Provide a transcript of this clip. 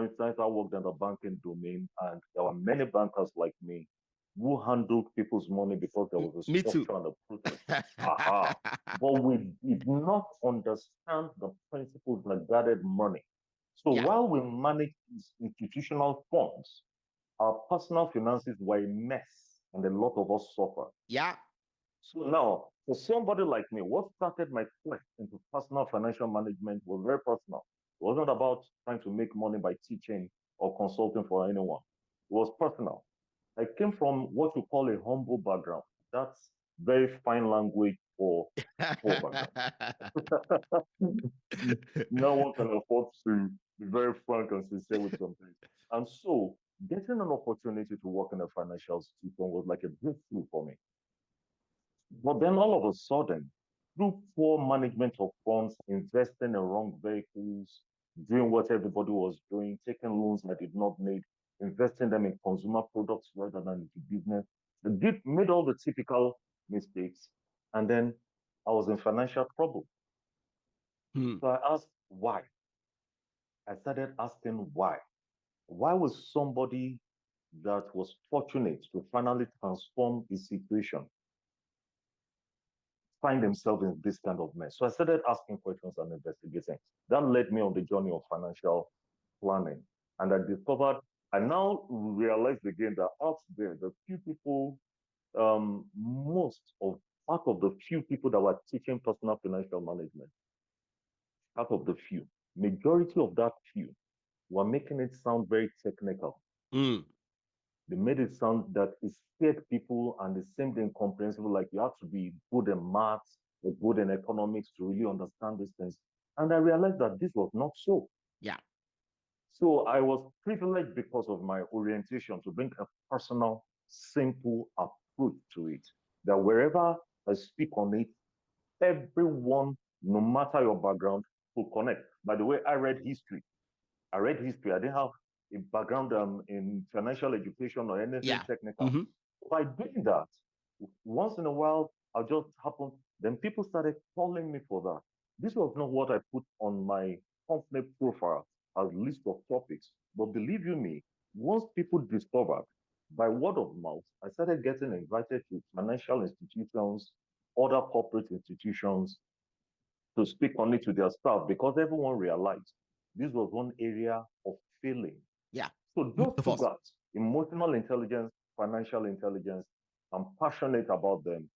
instance, I worked in the banking domain, and there were many bankers like me who handled people's money because there was a Me too. structure and a process. Aha. But we did not understand the principles that guided money. So Yeah. while we managed institutional funds, our personal finances were a mess, and a lot of us suffered. Yeah. So now, for somebody like me, what started my quest into personal financial management was very personal. It wasn't about trying to make money by teaching or consulting for anyone. It was personal. I came from what you call a humble background. That's very fine language for poor background. No one can afford to be very frank and sincere with something. And so, getting an opportunity to work in a financial institution was like a breakthrough for me. But then all of a sudden, through poor management of funds, investing in wrong vehicles, doing what everybody was doing, taking loans I did not need, investing them in consumer products rather than into business, I made all the typical mistakes. And then I was in financial trouble. Hmm. So I asked why. I started asking why. Why was somebody that was fortunate to finally transform his situation find themselves in this kind of mess? So I started asking questions and investigating. That led me on the journey of financial planning. And I discovered, I now realized again that out there, the few people, most of out of the few people that were teaching personal financial management, out of the few, majority of that few were making it sound very technical. Mm. They made it sound that it scared people and it seemed incomprehensible, like you have to be good in maths or good in economics to really understand these things. And I realized that this was not so. Yeah. So I was privileged because of my orientation to bring a personal, simple approach to it. That wherever I speak on it, everyone, no matter your background, will connect. By the way, I read history. I read history. I didn't have a background in financial education or anything Yeah. technical. Mm-hmm. By doing that, once in a while, I'll just happen. Then people started calling me for that. This was not what I put on my company profile as list of topics. But believe you me, once people discovered by word of mouth, I started getting invited to financial institutions, other corporate institutions, to speak only to their staff because everyone realized this was one area of failing. Yeah. So Most those of two us. guys, emotional intelligence, financial intelligence, I'm passionate about them.